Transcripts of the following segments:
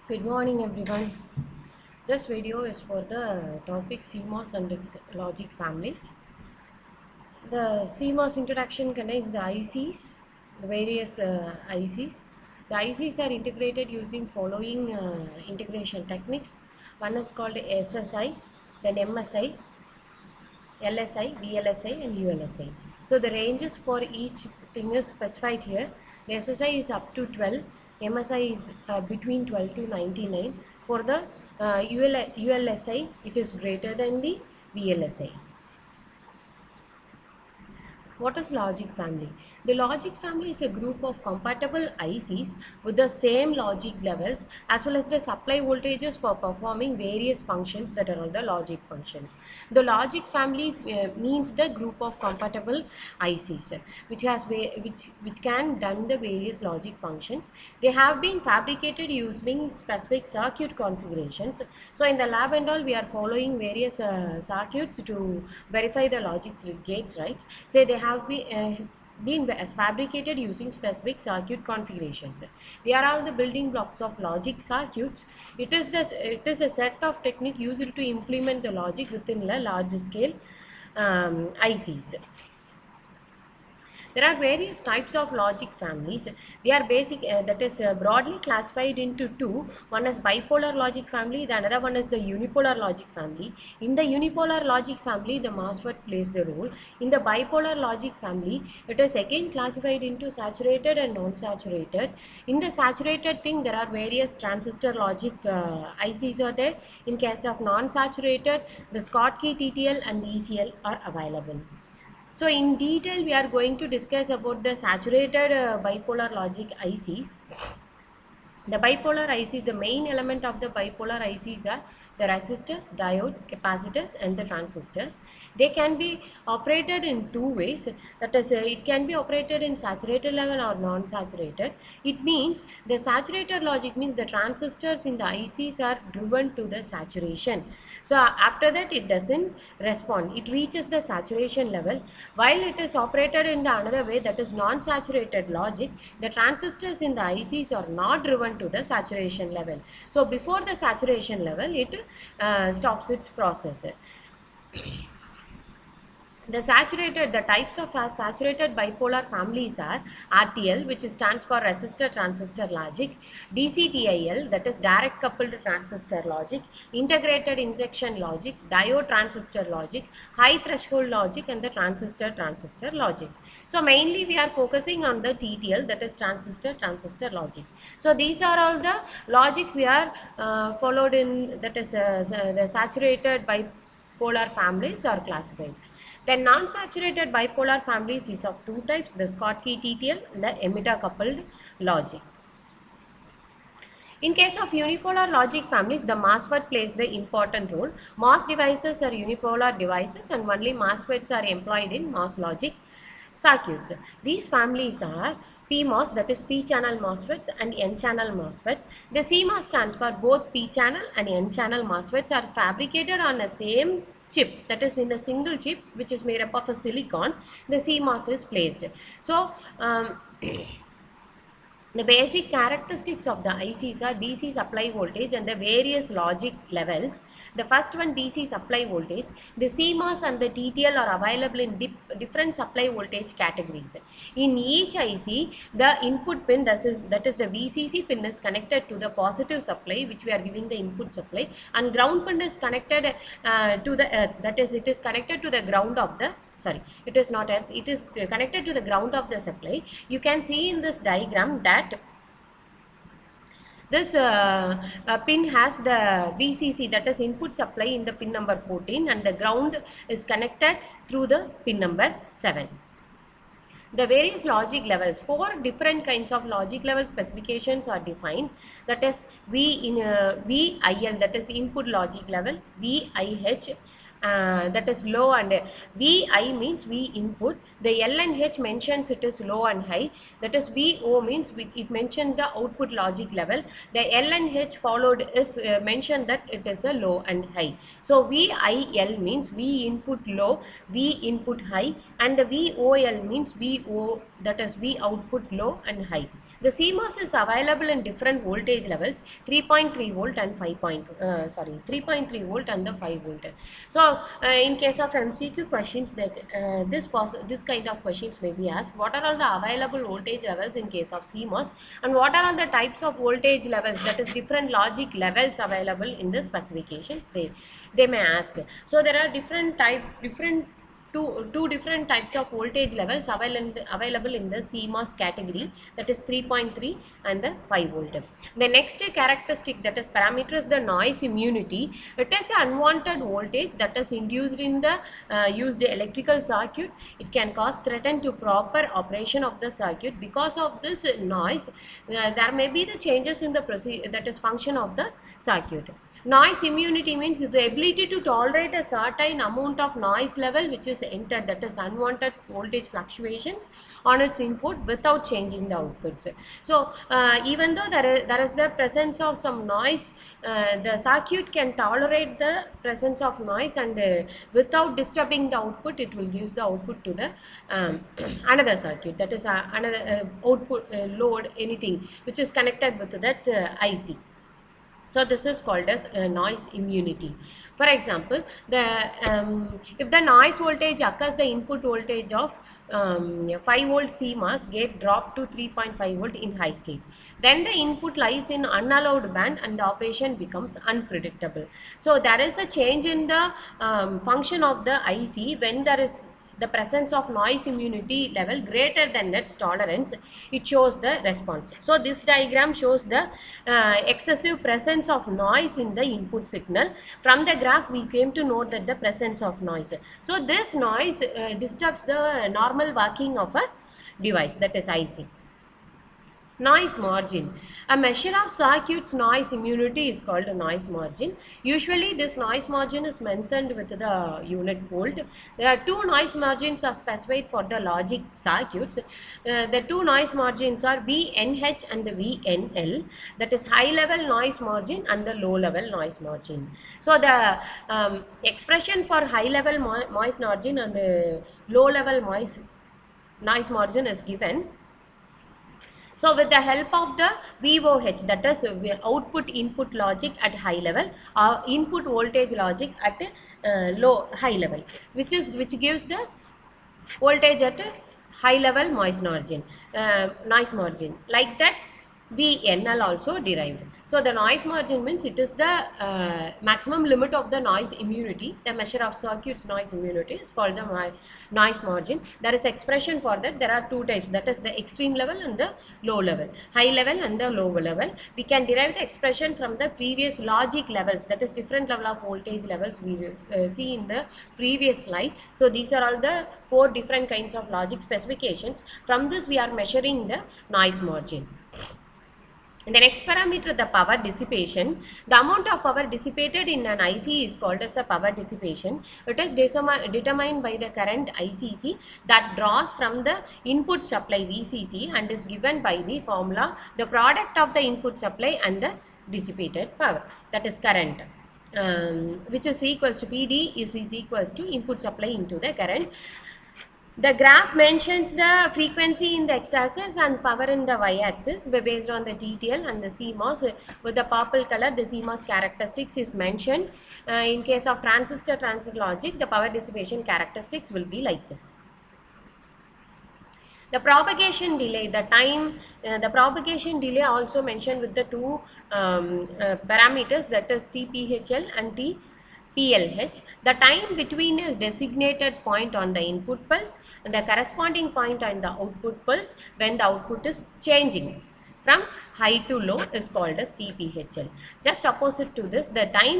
Good morning, everyone. This video is for the topic CMOS and its logic families. The CMOS introduction contains the ICs, the various ICs. The ICs are integrated using following integration techniques. One is called SSI, then MSI, LSI, VLSI, and ULSI. So the ranges for each thing is specified here. The SSI is up to 12, MSI is between 12 to 99. For the ULSI, it is greater than the VLSI. What is logic family? The logic family is a group of compatible ICs with the same logic levels as well as the supply voltages for performing various functions that are all the logic functions. The logic family means the group of compatible ICs which can done the various logic functions. They have been fabricated using specific circuit configurations. So in the lab and all, we are following various circuits to verify the logic gates, right? Say they have been fabricated using specific circuit configurations. They are all the building blocks of logic circuits. It is a set of technique used to implement the logic within a large scale ICs. There are various types of logic families. They are broadly classified into two. One is bipolar logic family, the another one is the unipolar logic family. In the unipolar logic family, the MOSFET plays the role. In the bipolar logic family, it is again classified into saturated and non-saturated. In the saturated thing, there are various transistor logic ICs are there. In case of non-saturated, the Schottky TTL and the ECL are available. So in detail, we are going to discuss about the saturated bipolar logic ICs. The bipolar IC, the main element of the bipolar ICs are the resistors, diodes, capacitors and the transistors. They can be operated in two ways. That is, it can be operated in saturated level or non-saturated. It means the saturated logic means the transistors in the ICs are driven to the saturation. So after that it doesn't respond. It reaches the saturation level. While it is operated in the another way, that is non-saturated logic, the transistors in the ICs are not driven to the saturation level. So before the saturation level, it stops its process. The types of saturated bipolar families are RTL, which stands for resistor transistor logic, DCTIL, that is direct coupled transistor logic, integrated injection logic, diode transistor logic, high threshold logic and the transistor logic. So mainly we are focusing on the TTL, that is transistor logic. So these are all the logics we are followed in, that is the saturated bipolar families are classified. The non-saturated bipolar families is of two types, the Schottky TTL and the emitter coupled logic. In case of unipolar logic families, the MOSFET plays the important role. MOS devices are unipolar devices and only MOSFETs are employed in MOS logic circuits. These families are PMOS, that is P-channel MOSFETs, and N-channel MOSFETs. The CMOS stands for both P-channel and N-channel MOSFETs are fabricated on the same chip, that is in a single chip which is made up of a silicon. The CMOS is placed. So the basic characteristics of the ICs are DC supply voltage and the various logic levels. The first one, DC supply voltage. The CMOS and the TTL are available in different supply voltage categories. In each IC, the input pin, that is the VCC pin, is connected to the positive supply, which we are giving the input supply, and ground pin is connected to the earth, that is it is connected to the ground of the it is not earth, it is connected to the ground of the supply. You can see in this diagram that this pin has the VCC, that is input supply, in the pin number 14, and the ground is connected through the pin number 7. The various logic levels, 4 different kinds of logic level specifications are defined, that is VIL, that is input logic level, VIH, that is low and Vi means V input. The L and H mentions it is low and high. That is Vo means it mentions the output logic level. The L and H followed is mentioned that it is a low and high. So VIL means V input low, V input high, and the VOL means VO, that is V output low and high. The CMOS is available in different voltage levels, 3.3 volt and 3.3 volt and the 5 volt. So in case of MCQ questions, that this kind of questions may be asked. What are all the available voltage levels in case of CMOS, and what are all the types of voltage levels, that is different logic levels available in the specifications, they may ask. So there are two different types of voltage levels available in the CMOS category, that is 3.3 and the 5 volt. The next characteristic, that is parameter, is the noise immunity. It is an unwanted voltage that is induced in the used electrical circuit. It can cause threaten to proper operation of the circuit. Because of this noise, there may be the changes in the that is function of the circuit. Noise immunity means the ability to tolerate a certain amount of noise level which is entered, that is unwanted voltage fluctuations on its input without changing the outputs. So even though there is the presence of some noise, the circuit can tolerate the presence of noise, and without disturbing the output, it will use the output to the another circuit, that is another output load, anything which is connected with that IC. So this is called as noise immunity. For example, if the noise voltage occurs, the input voltage of 5 volt CMOS gate dropped to 3.5 volt in high state. Then the input lies in unallowed band and the operation becomes unpredictable. So there is a change in the function of the IC when there is the presence of noise immunity level greater than its tolerance. It shows the response. So this diagram shows the excessive presence of noise in the input signal. From the graph we came to know that the presence of noise. So this noise disturbs the normal working of a device, that is IC. Noise margin. A measure of circuit's noise immunity is called a noise margin. Usually this noise margin is mentioned with the unit volt. There are two noise margins are specified for the logic circuits. The two noise margins are VNH and the VNL, that is high level noise margin and the low level noise margin. So the expression for high level noise margin and low level noise margin is given. So with the help of the VOH, that is output input logic at high level, or input voltage logic at high level, which gives the voltage at high level noise margin, like that VNL also derived. So the noise margin means it is the maximum limit of the noise immunity. The measure of circuit's noise immunity is called the noise margin. There is expression for that. There are two types, that is the extreme level and the low level, high level and the low level. We can derive the expression from the previous logic levels, that is different level of voltage levels we see in the previous slide. So these are all the 4 different kinds of logic specifications. From this we are measuring the noise margin. The next parameter, the power dissipation. The amount of power dissipated in an IC is called as a power dissipation. It is determined by the current ICC that draws from the input supply VCC and is given by the formula, the product of the input supply and the dissipated power, that is current, which is equals to PD is equals to input supply into the current. The graph mentions the frequency in the x-axis and power in the y-axis based on the TTL and the CMOS. With the purple color, the CMOS characteristics is mentioned. In case of transistor logic, the power dissipation characteristics will be like this. The propagation delay, the propagation delay also mentioned with the two parameters, that is TPHL and TPLH. The time between is designated point on the input pulse and the corresponding point on the output pulse when the output is changing. from high to low is called as TPHL. Just opposite to this, the time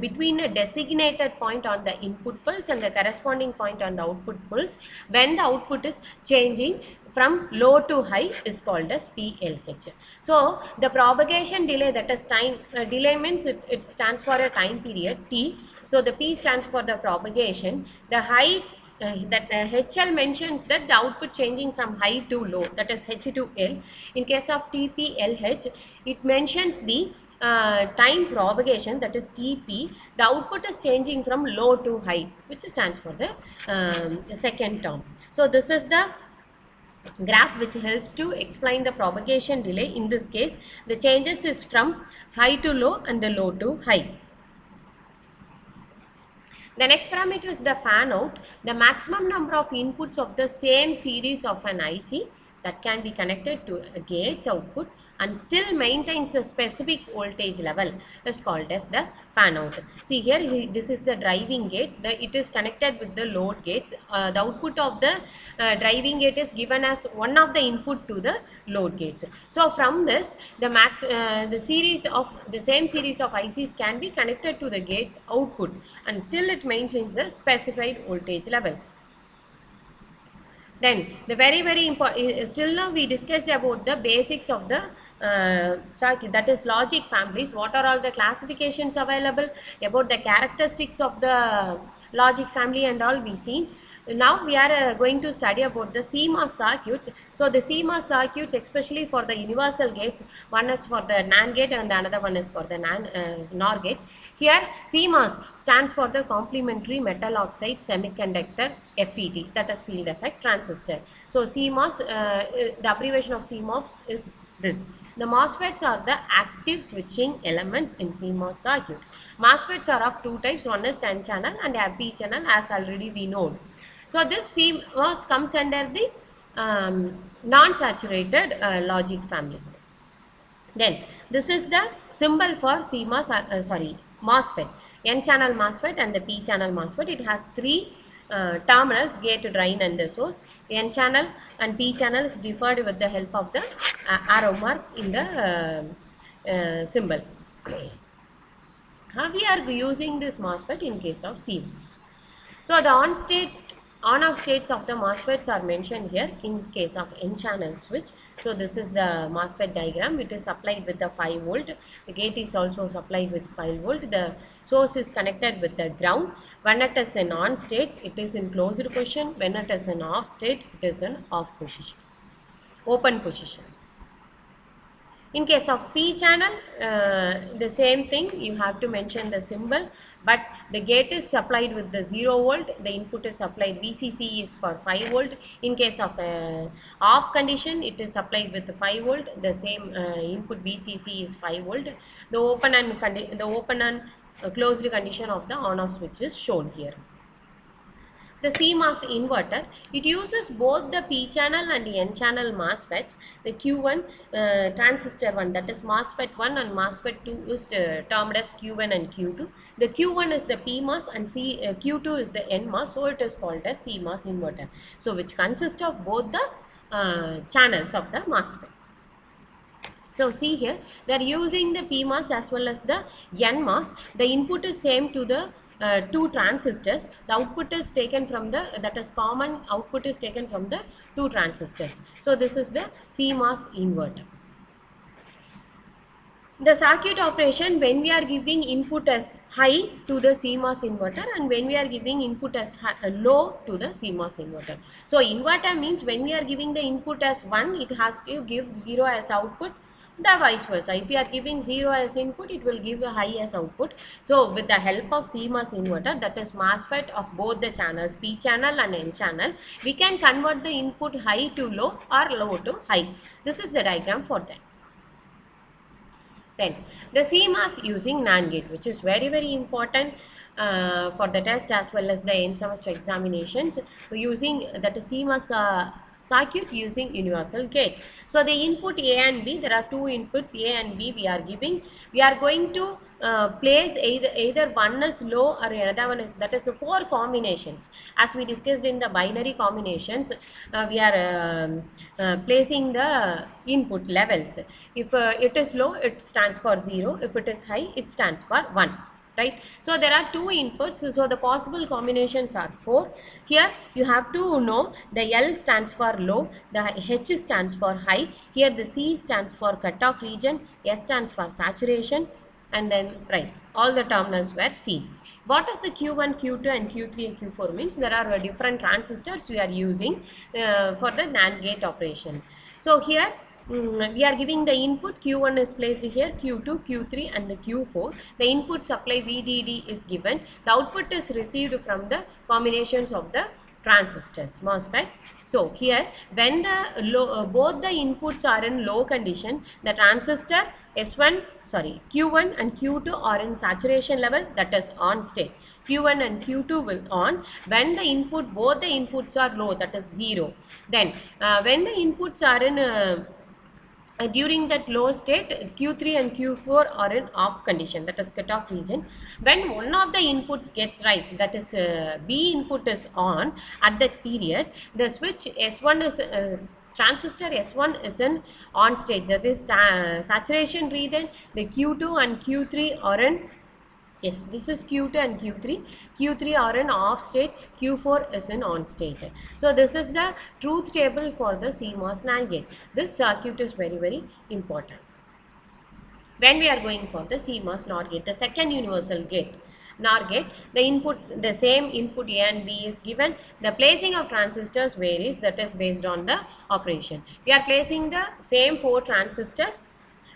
between a designated point on the input pulse and the corresponding point on the output pulse when the output is changing from low to high is called as PLH. So the propagation delay, that is time delay means it stands for a time period T. So the P stands for the propagation. The high HL mentions that the output changing from high to low, that is H to L. In case of TPLH, it mentions the time propagation, that is TP. The output is changing from low to high, which stands for the second term. So this is the graph which helps to explain the propagation delay. In this case, the changes is from high to low and the low to high. The next parameter is the fan out. The maximum number of inputs of the same series of an IC that can be connected to a gate's output and still maintains the specific voltage level is called as the fan out. See here, this is the driving gate. It is connected with the load gates. The output of the driving gate is given as one of the input to the load gates. So from this, the same series of ICs can be connected to the gate's output and still it maintains the specified voltage level. Then the very important, still now we discussed about the basics of the circuit, that is logic families. What are all the classifications available, about the characteristics of the logic family and all we seen. Now we are going to study about the CMOS circuits. So the CMOS circuits, especially for the universal gates, one is for the NAND gate and another one is for the NOR gate. Here CMOS stands for the complementary metal oxide semiconductor FET, that is field effect transistor. So CMOS, the abbreviation of CMOS is this. The MOSFETs are the active switching elements in CMOS circuit. MOSFETs are of two types, one is N channel and P channel, as already we know. So this CMOS comes under the non-saturated logic family. Then this is the symbol for CMOS, MOSFET, N channel MOSFET and the P channel MOSFET. It has three terminals, gate, drain and the source. N channel and P channel is defined with the help of the arrow mark in the symbol. How we are using this MOSFET in case of CMOS? So the on-off states of the MOSFETs are mentioned here in case of N-channel switch. So this is the MOSFET diagram. It is supplied with the 5 volt. The gate is also supplied with 5 volt. The source is connected with the ground. When it is in on state, it is in closed position. When it is in off state, it is in off position, open position. In case of P channel, the same thing, you have to mention the symbol, but the gate is supplied with the 0 volt, the input is supplied, VCC is for 5 volt. In case of off condition, it is supplied with the 5 volt, the same input VCC is 5 volt. The open and closed condition of the on-off switch is shown here. The CMOS inverter, it uses both the P channel and the N channel MOSFETs. The Q1 transistor 1, that is MOSFET 1 and MOSFET 2 is termed as Q1 and Q2. The Q1 is the PMOS and Q2 is the NMOS, so it is called as CMOS inverter. So which consists of both the channels of the MOSFET. So see here, they are using the PMOS as well as the NMOS. The input is same to the two transistors. The output is taken from the, that is common output is taken from the two transistors. So this is the CMOS inverter. The circuit operation, when we are giving input as high to the CMOS inverter and when we are giving input as low to the CMOS inverter. So inverter means when we are giving the input as 1, it has to give 0 as output. The vice versa, if we are giving 0 as input, it will give a high as output. So with the help of CMOS inverter, that is MOSFET of both the channels, P channel and N channel, we can convert the input high to low or low to high. This is the diagram for that. Then the CMOS using NAND gate, which is very important for the test as well as the end semester examinations. Using that CMOS circuit using universal gate. So the input A and B, there are two inputs A and B we are giving. We are going to place either one is low or another one is, that is the four combinations. As we discussed in the binary combinations, we are placing the input levels. If it is low, it stands for 0. If it is high, it stands for 1. Right. So there are two inputs, so the possible combinations are 4. Here you have to know the L stands for low, the H stands for high, here the C stands for cutoff region, S stands for saturation, and then right, all the terminals were C. What is the Q1, Q2 and Q3 and Q4 means? There are different transistors we are using for the NAND gate operation. So here we are giving the input, Q1 is placed here, Q2, Q3 and the Q4. The input supply VDD is given. The output is received from the combinations of the transistors, MOSFET. So here when the both the inputs are in low condition, the transistor Q1 and Q2 are in saturation level, that is on state. Q1 and Q2 will on. When the input, both the inputs are low, that is 0. Then when the inputs are in during that low state, Q3 and Q4 are in off condition, that is cutoff region. When one of the inputs gets rise, that is B input is on, at that period the switch S1 is transistor S1 is in on state, that is saturation region. The Q2 and Q3 are in, yes, this is Q2 and Q3. Q3 are in off state, Q4 is in on state. So this is the truth table for the CMOS NAND gate. This circuit is very, very important when we are going for the CMOS NOR gate, the second universal gate. NOR gate, the inputs, the same input A and B is given. The placing of transistors varies, that is based on the operation. We are placing the same 4 transistors.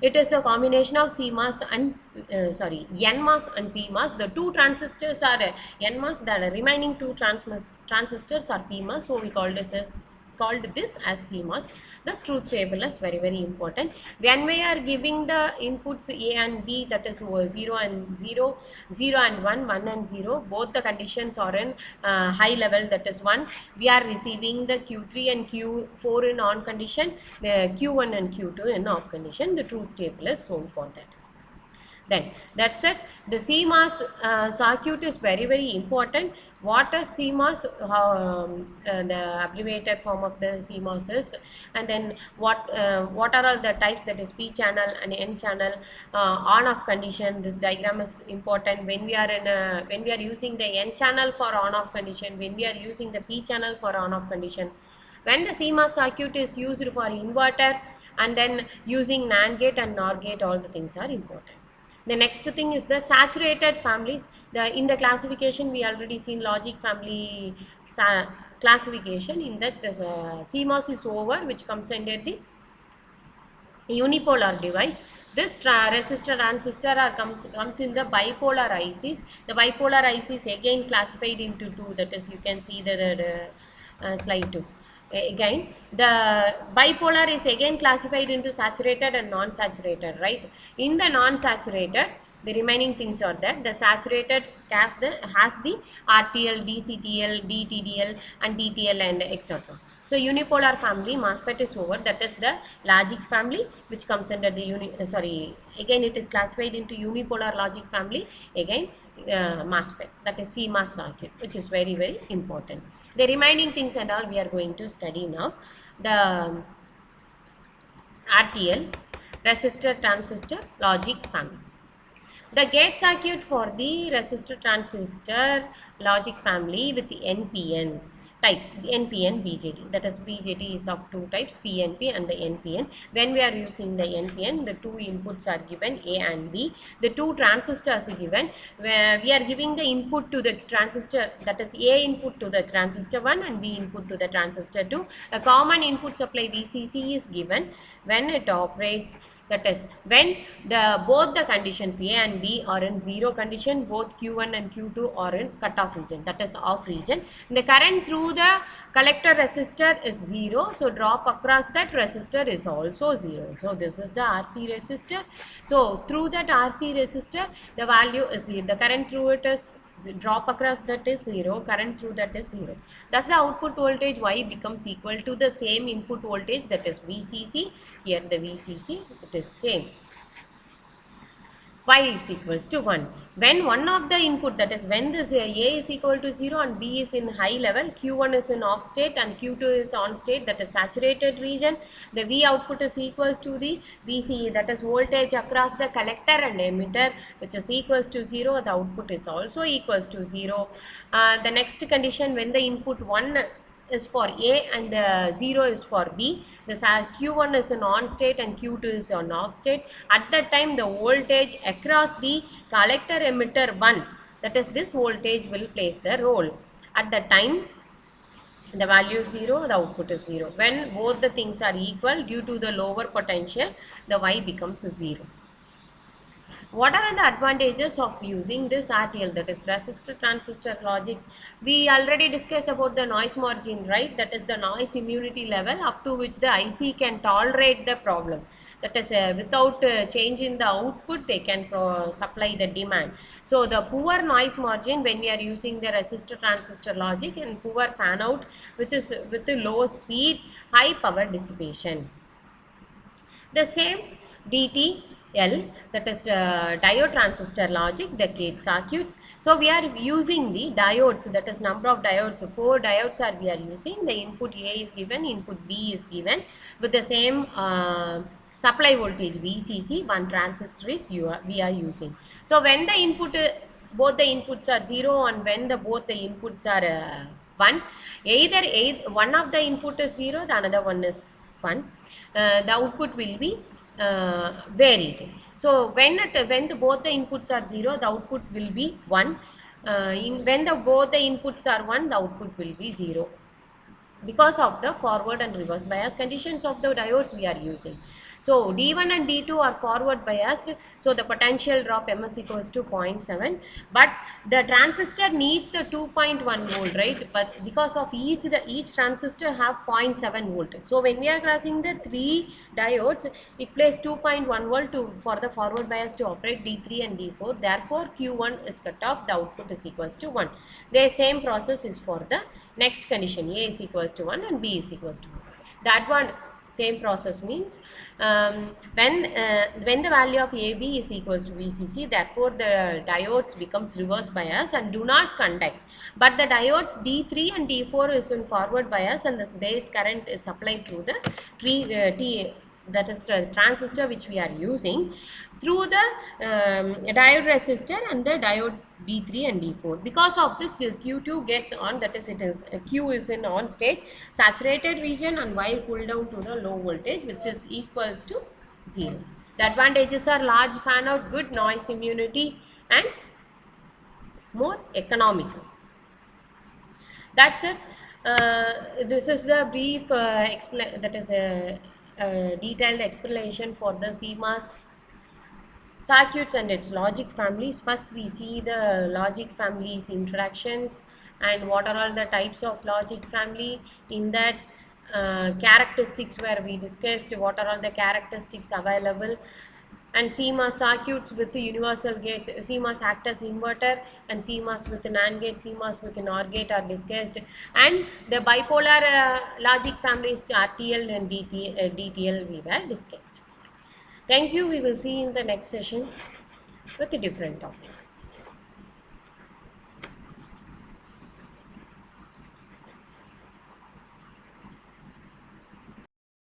It is the combination of CMOS and NMOS and PMOS. The 2 transistors are NMOS, the remaining 2 transistors are PMOS. So we called this as CMOS. This truth table is very, very important. When we are giving the inputs A and B, that is 0 and 0, 0 and 1, 1 and 0, both the conditions are in high level, that is 1. We are receiving the Q3 and Q4 in on condition, the Q1 and Q2 in off condition. The truth table is shown for that. Then that's it. The CMOS circuit is very, very important. What is CMOS? The abbreviated form of the CMOS is, and then what are all the types, that is P channel and N channel, on-off condition. This diagram is important when we are using the N channel for on-off condition, when we are using the P channel for on-off condition. When the CMOS circuit is used for inverter, and then using NAND gate and NOR gate, all the things are important. The next thing is the saturated families. In the classification we already seen logic family classification. In that the CMOS is over, which comes under the unipolar device. This resistor transistor comes in the bipolar ICs. The bipolar ICs again classified into 2, that is you can see the slide 2. Again the bipolar is again classified into saturated and non-saturated, right? In the non-saturated, the remaining things are there. The saturated has the RTL, DCTL, DTDL and DTL and etc. So unipolar family MOSFET is over, that is the logic family, which comes under the again it is classified into unipolar logic family, again MOSFET, that is CMOS circuit, which is very, very important. The remaining things and all we are going to study now. The RTL, resistor transistor logic family. The gate circuit for the resistor transistor logic family with the NPN type, NPN BJT, that is BJT is of 2 types, PNP and the NPN. When we are using the NPN, the 2 inputs are given, A and B. The 2 transistors are given, where we are giving the input to the transistor, that is A input to the transistor 1 and B input to the transistor 2. A common input supply VCC is given when it operates, that is when both the conditions A and B are in 0 condition, both Q1 and Q2 are in cutoff region, that is off region. The current through the collector resistor is 0, so drop across that resistor is also 0. So this is the RC resistor. So through that RC resistor, the value is 0. The current through it is drop across that is 0, current through that is 0. Thus the output voltage Y becomes equal to the same input voltage, that is VCC. Here the VCC, it is same. Y is equals to 1. When one of the input, that is when this A is equal to 0 and B is in high level, Q1 is in off state and Q2 is on state, that is saturated region, the V output is equals to the VCE, that is voltage across the collector and emitter, which is equals to 0. The output is also equals to 0. The next condition, when the input 1 is for A and 0 is for B. The Q1 is in on state and Q2 is on off state. At that time, the voltage across the collector emitter 1, that is this voltage, will plays the role. At that time, the value is 0, the output is 0. When both the things are equal, due to the lower potential, the Y becomes 0. What are the advantages of using this RTL, that is resistor transistor logic? We already discussed about the noise margin, right? That is the noise immunity level up to which the IC can tolerate the problem. That is without change in the output, they can supply the demand. So the poor noise margin when we are using the resistor transistor logic, and poor fan out, which is with the low speed, high power dissipation. The same DTL, that is diode transistor logic, the gate circuits. So we are using the diodes, that is number of diodes. So 4 diodes are we are using. The input A is given, input B is given with the same supply voltage VCC. One transistor is we are using. So when the input both the inputs are 0 and when both the inputs are 1, either one of the input is 0, the another one is 1. The output will be varied. So when both the inputs are 0, the output will be 1. When both the inputs are 1, the output will be 0, because of the forward and reverse bias conditions of the diodes we are using. So D1 and D2 are forward biased, so the potential drop MS equals to 0.7, but the transistor needs the 2.1 volt, right? But because of each transistor have 0.7 volt. So when we are crossing the 3 diodes, it plays 2.1 volt for the forward bias to operate D3 and D4. Therefore Q1 is cut off, the output is equals to 1. The same process is for the next condition, A is equals to 1 and B is equals to 1. That one same process means when the value of AB is equals to VCC, therefore the diodes becomes reverse bias and do not conduct. But the diodes D3 and D4 is in forward bias and this base current is supplied through the that is the transistor which we are using through the diode resistor and the diode D3 and D4. Because of this, Q2 gets on, that is it is Q is in on stage, saturated region, and Y pulled down to the low voltage, which is equals to 0. The advantages are large fan out, good noise immunity, and more economical. That's it. This is the brief that is a detailed explanation for the CMOS circuits and its logic families. First we see the logic families introductions and what are all the types of logic family. In that characteristics where we discussed what are all the characteristics available, and CMOS circuits with the universal gates, CMOS act as inverter, and CMOS with an AND gate, CMOS with an OR gate are discussed, and the bipolar logic families RTL and DTL we were discussed. Thank you. We will see in the next session with a different topic.